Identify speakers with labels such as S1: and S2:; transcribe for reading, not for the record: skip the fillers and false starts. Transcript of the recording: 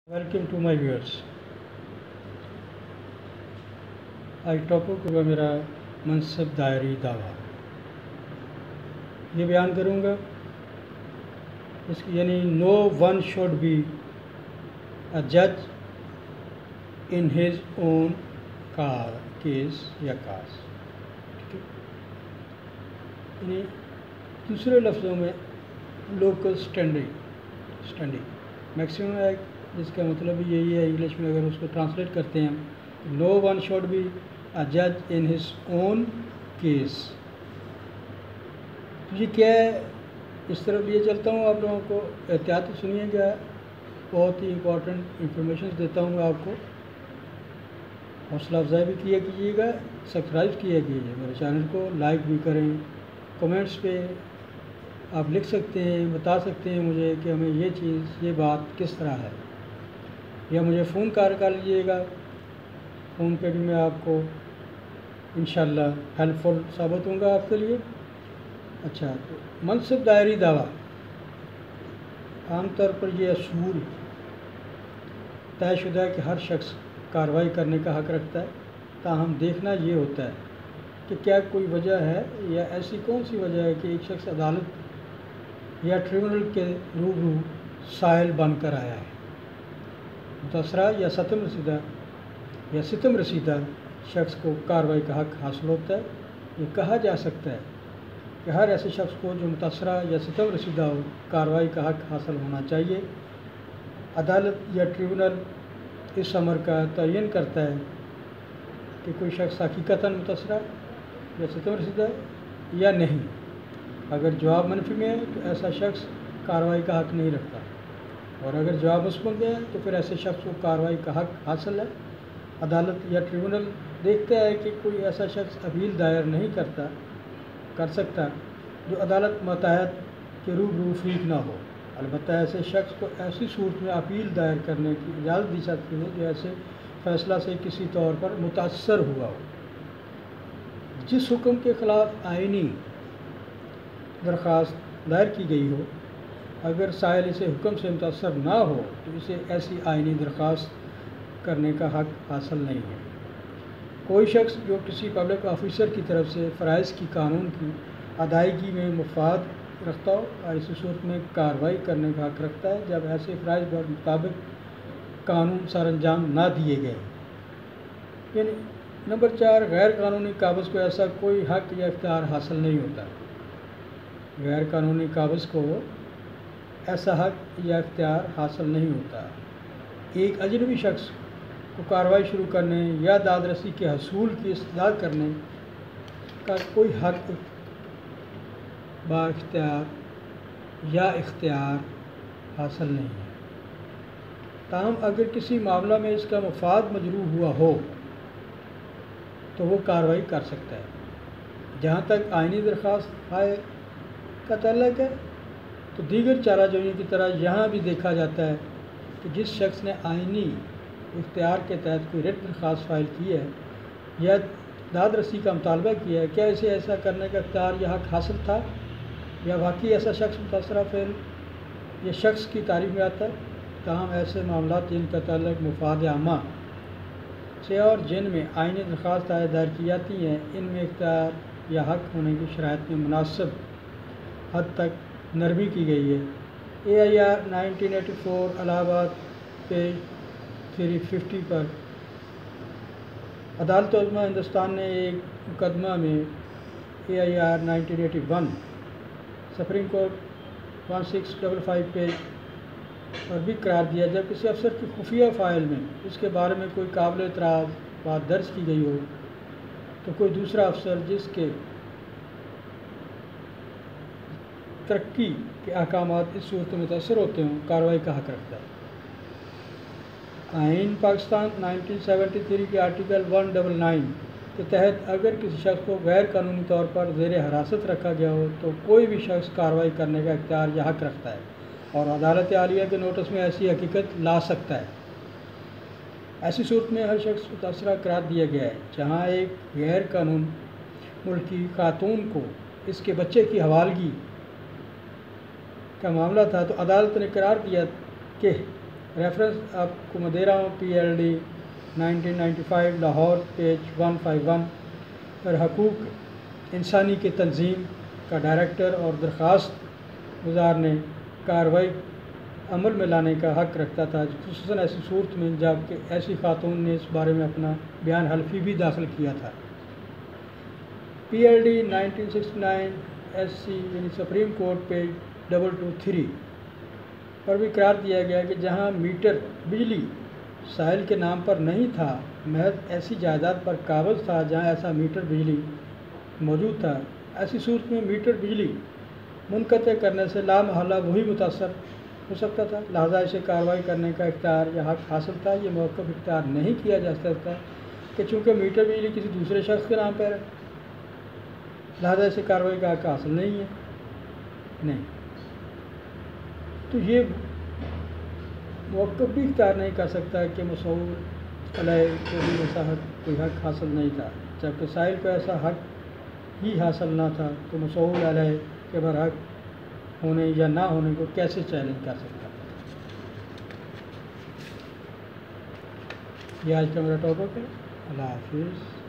S1: Welcome to my viewers. آج topic ہوگا میرا منصب دائری دعویٰ۔ یہ بیان کروں گا اس کی یعنی نو ون شوڈ بی اے جج ان ہز اون کیس یا کاز، یعنی دوسرے لفظوں میں لوکل اسٹینڈنگ میکسیمم ہے، جس کا مطلب یہی ہے انگلش میں اگر اس کو ٹرانسلیٹ کرتے ہیں نو ون شوڈ بی اے جج ان ہز اون کیس۔ یہ کیا ہے، اس طرف لیے چلتا ہوں آپ لوگوں کو، احتیاط سنیے گا، بہت ہی امپورٹنٹ انفارمیشن دیتا ہوں آپ کو۔ حوصلہ افزائی بھی کیا کیجیے گا، سبسکرائب کیا کیجیے میرے چینل کو، لائک بھی کریں، کمنٹس پہ آپ لکھ سکتے ہیں، بتا سکتے ہیں مجھے کہ ہمیں یہ چیز یہ بات کس طرح ہے، یا مجھے فون کر لیجیے گا، فون پہ بھی میں آپ کو انشاءاللہ ہیلپ فل ثابت ہوں گا آپ کے لیے۔ اچھا، تو منصب دائری دعویٰ عام طور پر یہ اصول طے شدہ ہے کہ ہر شخص کارروائی کرنے کا حق رکھتا ہے، تاہم دیکھنا یہ ہوتا ہے کہ کیا کوئی وجہ ہے یا ایسی کون سی وجہ ہے کہ ایک شخص عدالت یا ٹریبونل کے روبرو سائل بن کر آیا ہے۔ متاثرہ یا ستم رسیدہ شخص کو کارروائی کا حق حاصل ہوتا ہے۔ یہ کہا جا سکتا ہے کہ ہر ایسے شخص کو جو متاثرہ یا ستم رسیدہ ہو، کارروائی کا حق حاصل ہونا چاہیے۔ عدالت یا ٹریبونل اس امر کا تعین کرتا ہے کہ کوئی شخص حقیقتاً متاثرہ یا ستم رسیدہ ہے یا نہیں۔ اگر جواب منفی میں ہے تو ایسا شخص کارروائی کا حق نہیں رکھتا، اور اگر جواب مثبت ہے تو پھر ایسے شخص کو کارروائی کا حق حاصل ہے۔ عدالت یا ٹریبونل دیکھتا ہے کہ کوئی ایسا شخص اپیل دائر نہیں کر سکتا جو عدالت ماتحت کے روبرو فریق نہ ہو۔ البتہ ایسے شخص کو ایسی صورت میں اپیل دائر کرنے کی اجازت دی سکتی ہے جو ایسے فیصلہ سے کسی طور پر متاثر ہوا ہو۔ جس حکم کے خلاف آئینی درخواست دائر کی گئی ہو، اگر سائل اسے حکم سے متاثر نہ ہو تو اسے ایسی آئینی درخواست کرنے کا حق حاصل نہیں ہے۔ کوئی شخص جو کسی پبلک آفیسر کی طرف سے فرائض کی قانون کی ادائیگی میں مفاد رکھتا ہو، اور اسی صورت میں کارروائی کرنے کا حق رکھتا ہے جب ایسے فرائض پر مطابق قانون سر انجام نہ دیے گئے۔ یعنی نمبر 4، غیر قانونی قابض کو ایسا کوئی حق یا اختیار حاصل نہیں ہوتا۔ غیر قانونی قابض کو ایسا حق یا اختیار حاصل نہیں ہوتا۔ ایک اجنبی شخص کو کارروائی شروع کرنے یا داد رسی کے حصول کی استدعا کرنے کا کوئی حق با اختیار یا اختیار حاصل نہیں ہے، تاہم اگر کسی معاملہ میں اس کا مفاد مجروح ہوا ہو تو وہ کارروائی کر سکتا ہے۔ جہاں تک آئینی درخواست کا تعلق ہے تو دیگر چارہ جوئیوں کی طرح یہاں بھی دیکھا جاتا ہے کہ جس شخص نے آئینی اختیار کے تحت کوئی ریٹ درخواست فائل کی ہے یا داد رسی کا مطالبہ کیا ہے، کیا اسے ایسا کرنے کا اختیار یا حق حاصل تھا، یا واقعی ایسا شخص متاثرہ فعل یا شخص کی تعریف میں آتا ہے۔ تاہم ایسے معاملات جن کا تعلق مفاد عامہ سے اور جن میں آئینی درخواست دائر کی جاتی ہیں، ان میں اختیار یا حق ہونے کی شرائط میں مناسب حد تک نرمی کی گئی ہے۔ AIR 1984 الہ آباد پیج 350 پر عدالت عظمیٰ ہندوستان نے ایک مقدمہ میں AIR 1981 سپریم کورٹ 1655 پیج پر بھی قرار دیا، جب کسی افسر کی خفیہ فائل میں اس کے بارے میں کوئی قابل اعتراض بات درج کی گئی ہو تو کوئی دوسرا افسر جس کے ترقی کے احکامات اس صورت میں متاثر ہوتے ہوں، کارروائی کا حق رکھتا ہے۔ آئین پاکستان 1973 کے آرٹیکل 199 کے تحت اگر کسی شخص کو غیر قانونی طور پر زیر حراست رکھا گیا ہو تو کوئی بھی شخص کارروائی کرنے کا اختیار یا حق رکھتا ہے اور عدالت عالیہ کے نوٹس میں ایسی حقیقت لا سکتا ہے۔ ایسی صورت میں ہر شخص متاثرہ قرار دیا گیا ہے۔ جہاں ایک غیر قانون ملکی خاتون کو اس کے بچے کی حوالگی کا معاملہ تھا تو عدالت نے قرار دیا کہ ریفرنس آپ کو میں دے رہا ہوں PLD 1995 لاہور پیج 151 پر حقوق انسانی کی تنظیم کا ڈائریکٹر اور درخواست گزار نے کارروائی عمل میں لانے کا حق رکھتا تھا، خصوصاً ایسی صورت میں جب کہ ایسی خاتون نے اس بارے میں اپنا بیان حلفی بھی داخل کیا تھا۔ PLD 1969 SC یعنی سپریم کورٹ پیج 223 پر بھی قرار دیا گیا کہ جہاں میٹر بجلی سائل کے نام پر نہیں تھا، محض ایسی جائیداد پر قابض تھا جہاں ایسا میٹر بجلی موجود تھا، ایسی صورت میں میٹر بجلی منقطع کرنے سے لامحالہ وہی متاثر ہو سکتا تھا، لہذا اسے کارروائی کرنے کا اختیار یا حق حاصل تھا۔ یہ موقف اختیار نہیں کیا جا سکتا کہ چونکہ میٹر بجلی کسی دوسرے شخص کے نام پر ہے لہذا اسے کارروائی کا حق حاصل نہیں، تو یہ موقف بھی اختیار نہیں کر سکتا کہ مسئول علیہ کو بھی ایسا حق کوئی حق حاصل نہیں تھا، جبکہ سائل کو ایسا حق ہی حاصل نہ تھا تو مسئول علیہ کے برحق ہونے یا نہ ہونے کو کیسے چیلنج کر سکتا ہے۔ یہ آج کا میرا ٹاپک ہے۔ اللہ حافظ۔